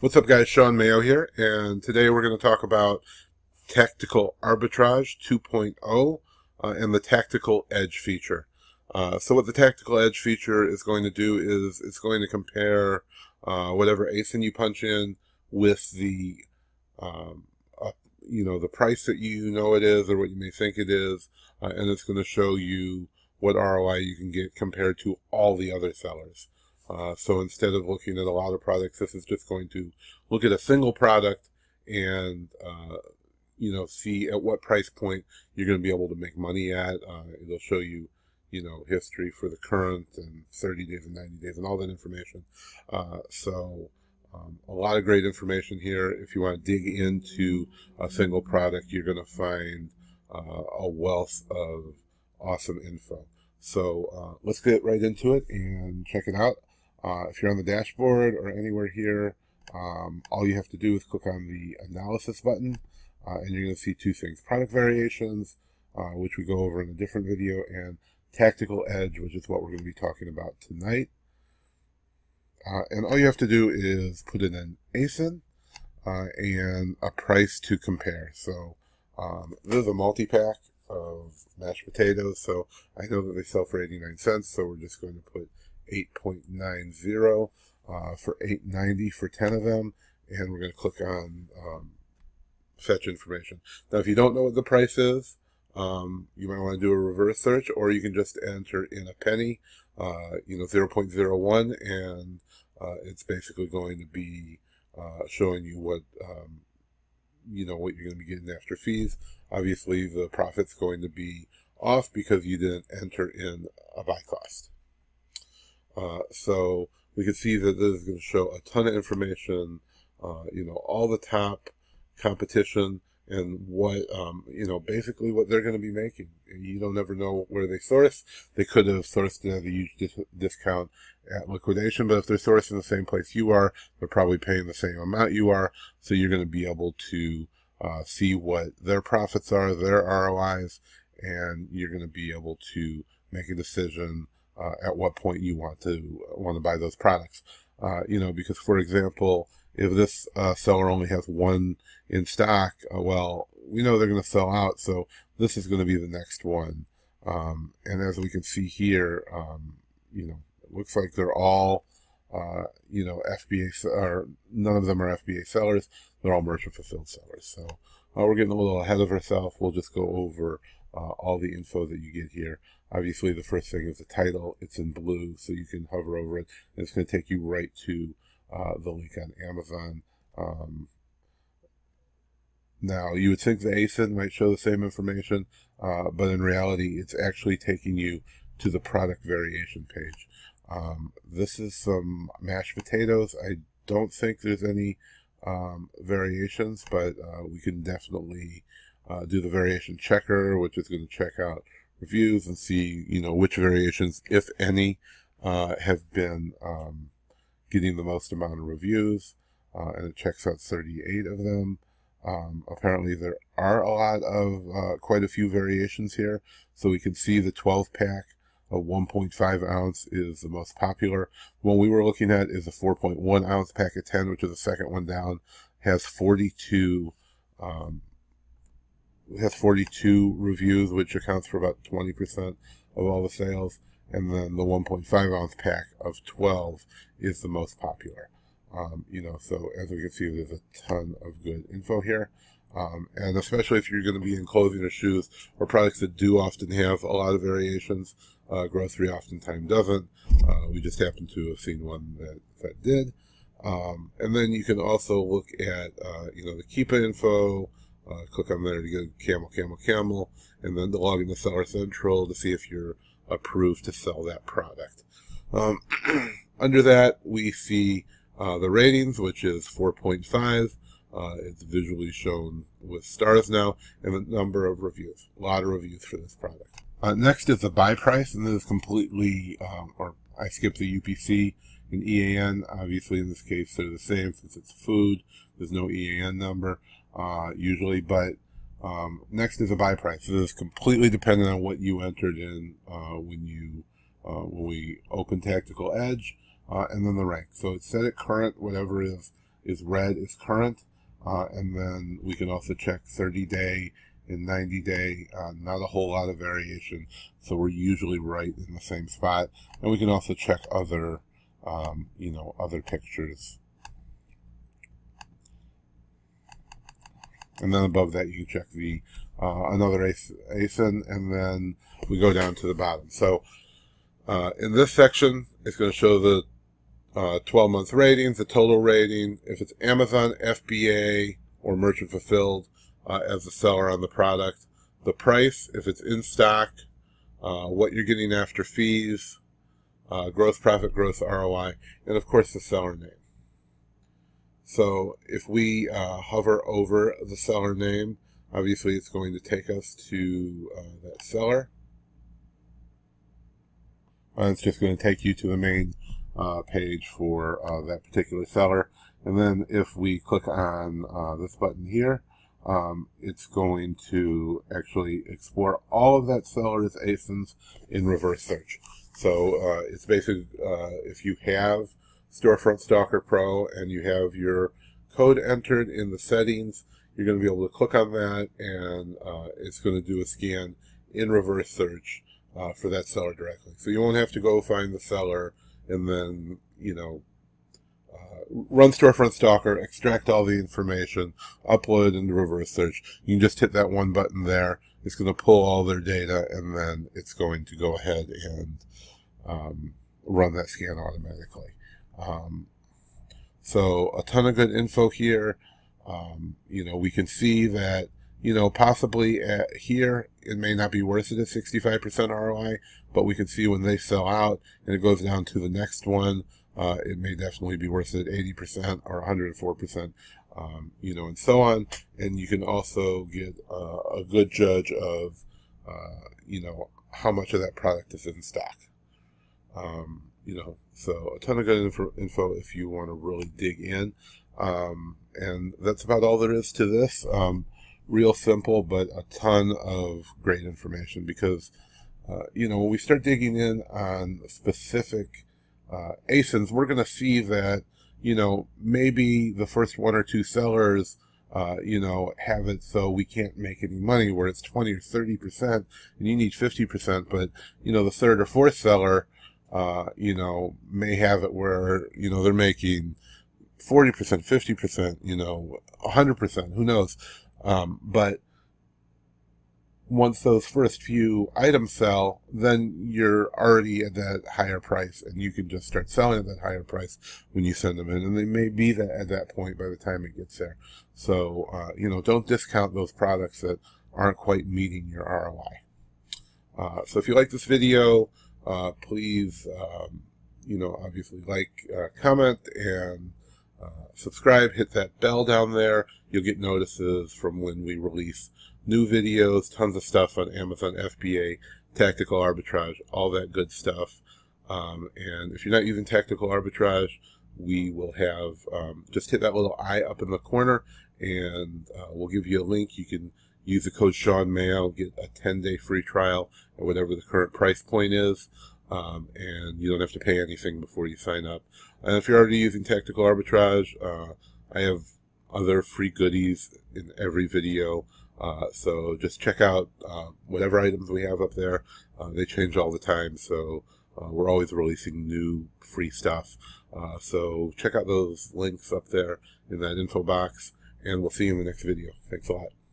What's up, guys? Shawn Mayo here, and today we're going to talk about Tactical Arbitrage 2.0 and the Tactical Edge feature. So what the Tactical Edge feature is going to do is it's going to compare whatever ASIN you punch in with the the price that you know it is or what you may think it is, and it's going to show you what ROI you can get compared to all the other sellers. So instead of looking at a lot of products, this is just going to look at a single product and, see at what price point you're going to be able to make money at. It'll show you, history for the current and 30 days and 90 days and all that information. A lot of great information here. If you want to dig into a single product, you're going to find a wealth of awesome info. So let's get right into it and check it out. If you're on the dashboard or anywhere here, all you have to do is click on the analysis button, and you're going to see two things: product variations, which we go over in a different video, and tactical edge, which is what we're going to be talking about tonight. And all you have to do is put in an ASIN and a price to compare. So this is a multi-pack of mashed potatoes, so I know that they sell for 89 cents, so we're just going to put 8.90 for 8.90 for 10 of them, and we're going to click on fetch information. Now, if you don't know what the price is, you might want to do a reverse search, or you can just enter in a penny, 0.01, and it's basically going to be showing you what what you're going to be getting after fees. Obviously, the profit's going to be off because you didn't enter in a buy cost. So we can see that this is going to show a ton of information, all the top competition and what, basically what they're going to be making. You don't ever know where they source. They could have sourced it at a huge discount at liquidation, but if they're sourcing the same place you are, they're probably paying the same amount you are. So you're going to be able to see what their profits are, their ROIs, and you're going to be able to make a decision at what point you want to buy those products. Because, for example, if this seller only has one in stock, well, we know they're going to sell out, so this is going to be the next one. And as we can see here, it looks like they're all, FBA, or none of them are FBA sellers. They're all merchant fulfilled sellers. So we're getting a little ahead of ourselves. We'll just go over all the info that you get here. Obviously, the first thing is the title. It's in blue, so you can hover over it, and it's going to take you right to the link on Amazon. Now, you would think the ASIN might show the same information, but in reality, it's actually taking you to the product variation page. This is some mashed potatoes. I don't think there's any variations, but we can definitely do the variation checker, which is going to check out reviews and see, which variations, if any, have been getting the most amount of reviews, and it checks out 38 of them. Apparently there are a lot of, quite a few variations here, so we can see the 12-pack of 1.5 ounce is the most popular. One we were looking at is a 4.1 ounce pack of 10, which is the second one down, has 42 reviews, which accounts for about 20% of all the sales. And then the 1.5 ounce pack of 12 is the most popular. So as we can see, there's a ton of good info here. And especially if you're going to be in clothing or shoes or products that do often have a lot of variations, grocery oftentimes doesn't. We just happen to have seen one that did. And then you can also look at, the Keepa info. Click on there to get camel, and then to log into Seller Central to see if you're approved to sell that product. Under that, we see the ratings, which is 4.5. It's visually shown with stars now, and the number of reviews. A lot of reviews for this product. Next is the buy price, and this is completely, or I skipped the UPC and EAN. Obviously, in this case, they're the same since it's food. There's no EAN number usually, but next is a buy price. This is completely dependent on what you entered in when we open Tactical Edge, and then the rank. So it's set at current, whatever is is red is current, and then we can also check 30-day and 90-day. Not a whole lot of variation, so we're usually right in the same spot. And we can also check other, other pictures. And then above that, you can check the another ASIN, and then we go down to the bottom. So in this section, it's going to show the 12-month ratings, the total rating, if it's Amazon, FBA, or merchant fulfilled as the seller on the product, the price, if it's in stock, what you're getting after fees, gross profit, gross ROI, and of course the seller name. So if we hover over the seller name, obviously it's going to take us to that seller. It's just going to take you to the main page for that particular seller. And then if we click on this button here, it's going to actually explore all of that seller's ASINs in reverse search. So it's basically, if you have Storefront Stalker Pro and you have your code entered in the settings, you're going to be able to click on that, and it's going to do a scan in reverse search for that seller directly. So you won't have to go find the seller and then, run Storefront Stalker, extract all the information, upload it into reverse search. You can just hit that one button there. It's going to pull all their data, and then it's going to go ahead and run that scan automatically. So a ton of good info here. We can see that, possibly here it may not be worth it at 65% ROI, but we can see when they sell out and it goes down to the next one, it may definitely be worth it at 80% or 104%, and so on. And you can also get a good judge of, how much of that product is in stock. So a ton of good info if you want to really dig in. And that's about all there is to this. Real simple, but a ton of great information, because, when we start digging in on specific ASINs, we're going to see that, maybe the first one or two sellers, have it so we can't make any money, where it's 20 or 30% and you need 50%, but, the third or fourth seller, may have it where, they're making 40%, 50%, 100%, who knows? But once those first few items sell, then you're already at that higher price, and you can just start selling at that higher price when you send them in. And they may be that at that point by the time it gets there. So, don't discount those products that aren't quite meeting your ROI. So if you like this video, please, obviously like, comment, and subscribe. Hit that bell down there. You'll get notices from when we release new videos, tons of stuff on Amazon FBA, tactical arbitrage, all that good stuff. And if you're not using tactical arbitrage, we will have, just hit that little eye up in the corner, and we'll give you a link. You can use the code Shawn Mayo, get a 10-day free trial at whatever the current price point is. And you don't have to pay anything before you sign up. And if you're already using tactical arbitrage, I have other free goodies in every video. So just check out whatever items we have up there. They change all the time, so we're always releasing new free stuff. So check out those links up there in that info box, and we'll see you in the next video. Thanks a lot.